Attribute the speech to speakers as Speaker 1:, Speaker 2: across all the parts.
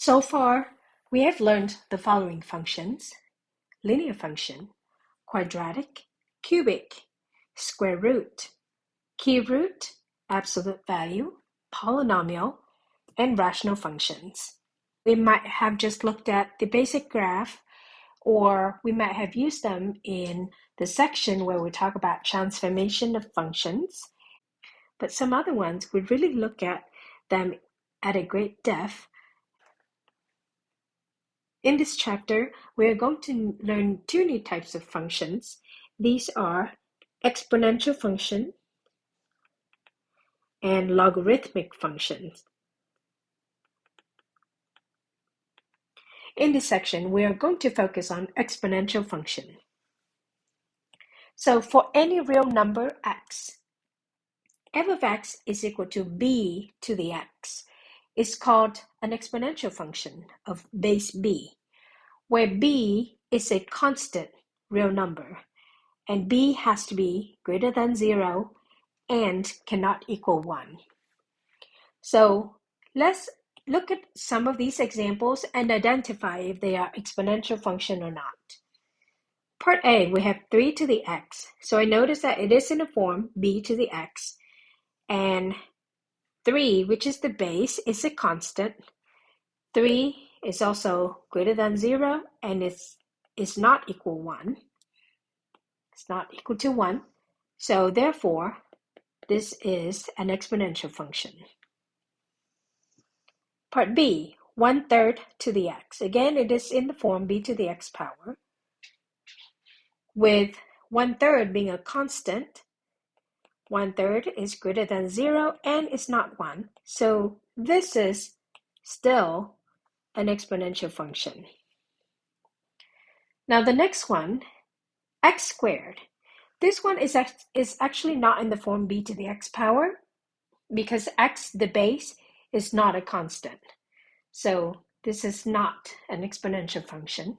Speaker 1: So far, we have learned the following functions: linear function, quadratic, cubic, square root, cube root, absolute value, polynomial, and rational functions. We might have just looked at the basic graph, or we might have used them in the section where we talk about transformation of functions. But some other ones, we really look at them at a great depth. In this chapter, we are going to learn two new types of functions. These are exponential function and logarithmic functions. In this section, we are going to focus on exponential function. So for any real number x, f of x is equal to b to the x. It's called an exponential function of base b, where b is a constant real number, and b has to be greater than 0 and cannot equal 1. So let's look at some of these examples and identify if they are exponential function or not. Part A, we have 3 to the x. So I notice that it is in the form b to the x, and 3, which is the base, is a constant. 3 is also greater than 0 and is not equal 1. It's not equal to 1. So therefore, this is an exponential function. Part B, 1/3 to the x. Again, it is in the form b to the x power, with 1/3 being a constant. 1/3 is greater than 0 and is not 1. So this is still an exponential function. Now the next one, x squared. This one is actually not in the form b to the x power because x, the base, is not a constant. So this is not an exponential function.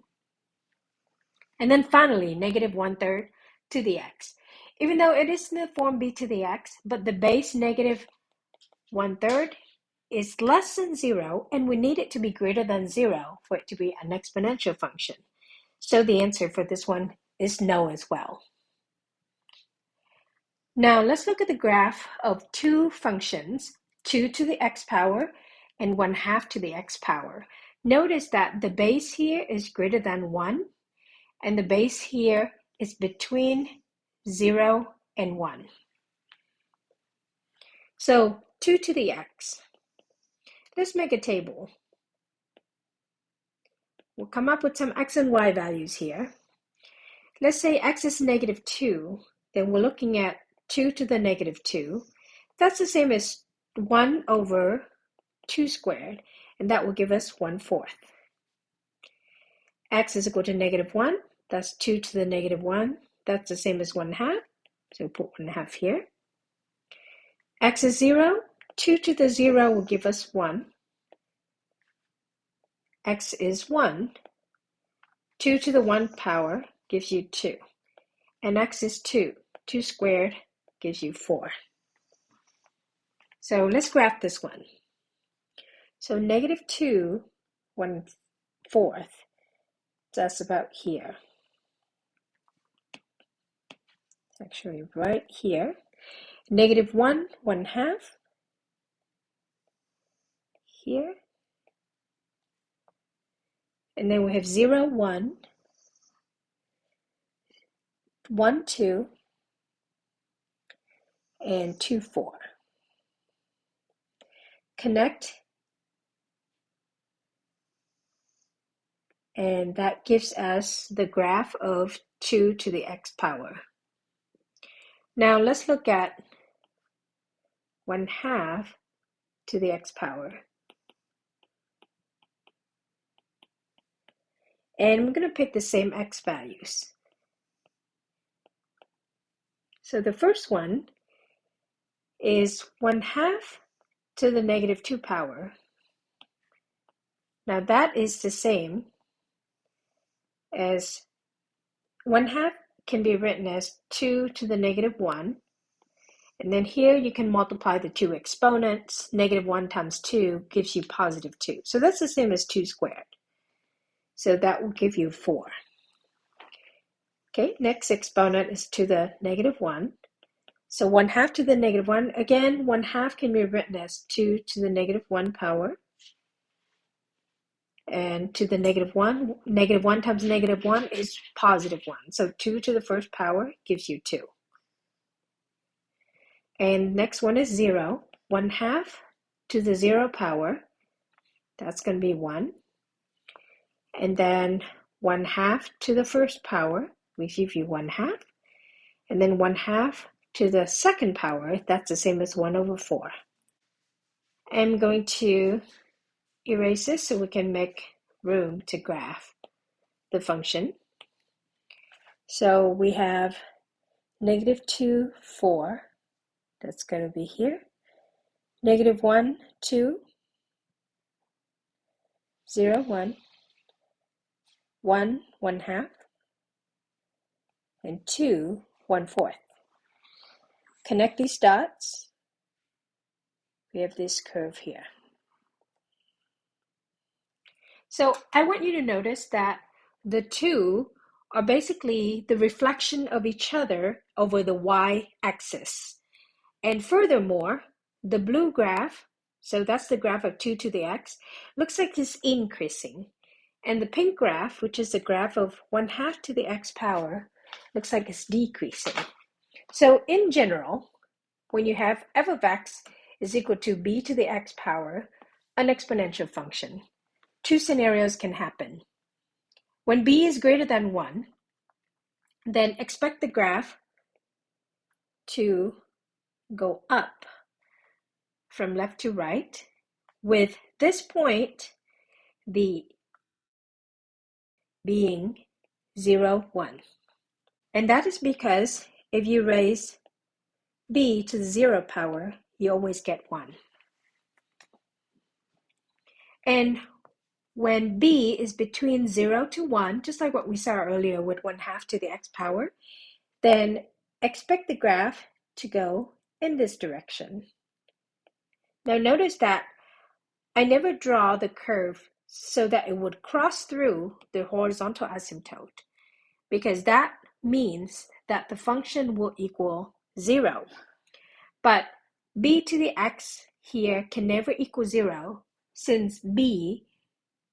Speaker 1: And then finally, negative 1/3 to the x. Even though it is in the form b to the x, but the base negative 1/3 is less than 0, and we need it to be greater than 0 for it to be an exponential function. So the answer for this one is no as well. Now let's look at the graph of two functions, 2 to the x power and 1/2 to the x power. Notice that the base here is greater than 1, and the base here is between 0 and 1. So 2 to the x. Let's make a table. We'll come up with some x and y values here. Let's say x is negative 2, then we're looking at 2 to the negative 2. That's the same as 1 over 2 squared, and that will give us 1/4. X is equal to negative 1, that's 2 to the negative 1. That's the same as 1/2, so we'll put 1/2 here. X is 0, 2 to the 0 will give us 1. X is 1, 2 to the 1 power gives you 2. And x is 2. 2 squared gives you 4. So let's graph this one. So negative 2, 1/4, that's about here. It's actually right here. Negative 1, 1/2, here. And then we have 0, 1, 1, 2, and 2, 4. Connect, and that gives us the graph of 2 to the x power. Now let's look at 1/2 to the x power. And we're going to pick the same x values. So the first one is 1/2 to the negative 2 power. Now that is the same as 1/2 can be written as 2 to the negative 1, And then here you can multiply the two exponents. -1 times 2 gives you +2. So that's the same as 2 squared. So that will give you 4. Okay, next exponent is to the -1. So 1/2 to the -1. Again, 1/2 can be written as 2 to the -1 power. And to the -1, -1 times -1 is +1. So 2 to the first power gives you 2. And next one is 0. 1/2 to the 0 power, that's going to be 1. And then 1/2 to the first power, we give you 1/2. And then 1/2 to the second power, that's the same as 1/4. I'm going to erase this so we can make room to graph the function. So we have -2, 4. That's going to be here. -1, 2, 0, 1, 1, 1/2, and 2, 1/4. Connect these dots. We have this curve here. So I want you to notice that the two are basically the reflection of each other over the y-axis. And furthermore, the blue graph, so that's the graph of 2 to the x, looks like it's increasing. And the pink graph, which is the graph of 1/2 to the x power, looks like it's decreasing. So in general, when you have f of x is equal to b to the x power, an exponential function, two scenarios can happen. When b is greater than 1, then expect the graph to go up from left to right, with this point the being 0, 1. And that is because if you raise b to the 0 power, you always get 1. And when b is between 0 to 1, just like what we saw earlier with 1/2 to the x power, then expect the graph to go in this direction. Now notice that I never draw the curve so that it would cross through the horizontal asymptote, because that means that the function will equal 0. But b to the x here can never equal 0 since b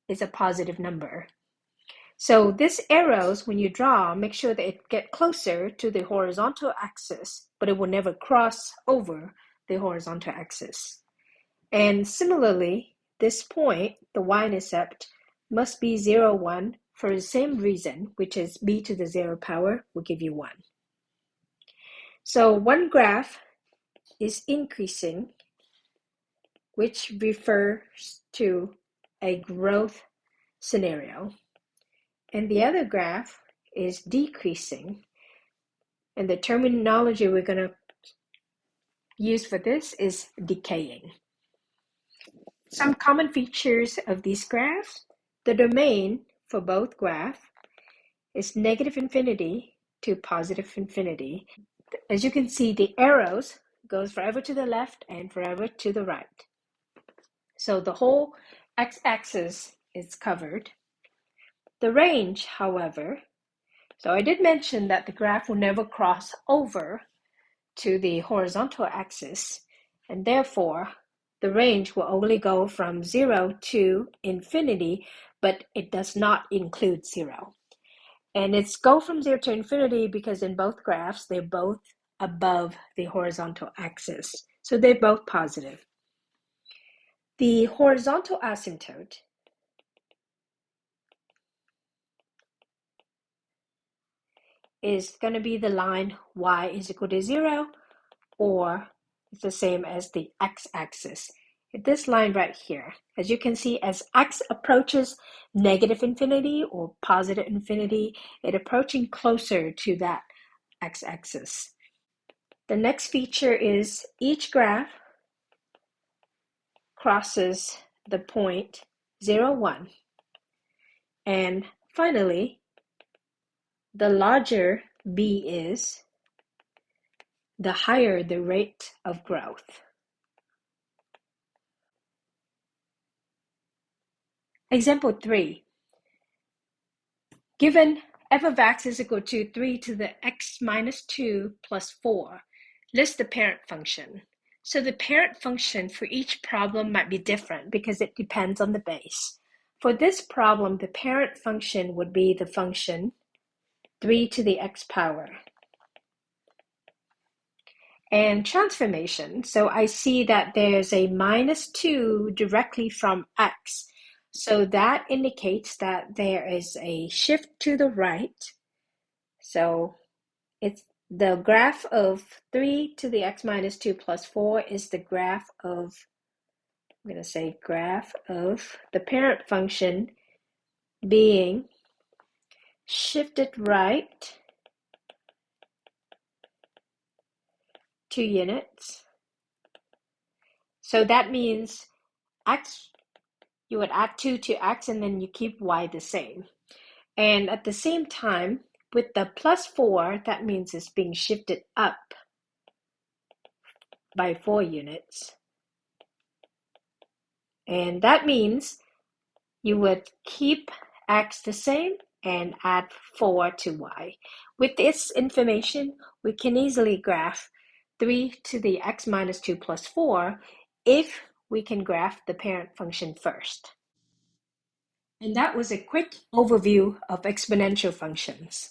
Speaker 1: is a positive number. So these arrows, when you draw, make sure that it get closer to the horizontal axis, but it will never cross over the horizontal axis. And similarly, this point, the y-intercept, must be 0, 1 for the same reason, which is b to the 0 power will give you 1. So one graph is increasing, which refers to a growth scenario. And the other graph is decreasing. And the terminology we're going to use for this is decaying. Some common features of these graphs: the domain for both graphs is -infinity to +infinity. As you can see, the arrows goes forever to the left and forever to the right. So the whole x-axis is covered. The range, however, so I did mention that the graph will never cross over to the horizontal axis, and therefore the range will only go from 0 to infinity, but it does not include 0. And it's go from 0 to infinity because in both graphs, they're both above the horizontal axis. So they're both positive. The horizontal asymptote is going to be the line y is equal to 0, or it's the same as the x-axis. This line right here, as you can see, as x approaches -infinity or +infinity, it's approaching closer to that x-axis. The next feature is each graph crosses the point 0, 1. And finally, the larger b is, the higher the rate of growth. Example 3. Given f of x is equal to 3 to the x minus 2 plus 4, list the parent function. So the parent function for each problem might be different because it depends on the base. For this problem, the parent function would be the function 3 to the x power. And transformation, so I see that there's a minus 2 directly from x. So that indicates that there is a shift to the right. So it's the graph of 3 to the x minus 2 plus 4 is the graph of, I'm going to say graph of the parent function being shifted right 2 units. So that means x, you would add 2 to x and then you keep y the same. And at the same time, with the plus 4, that means it's being shifted up by 4 units. And that means you would keep x the same and add 4 to y. With this information, we can easily graph 3 to the x minus 2 plus 4 if we can graph the parent function first. And that was a quick overview of exponential functions.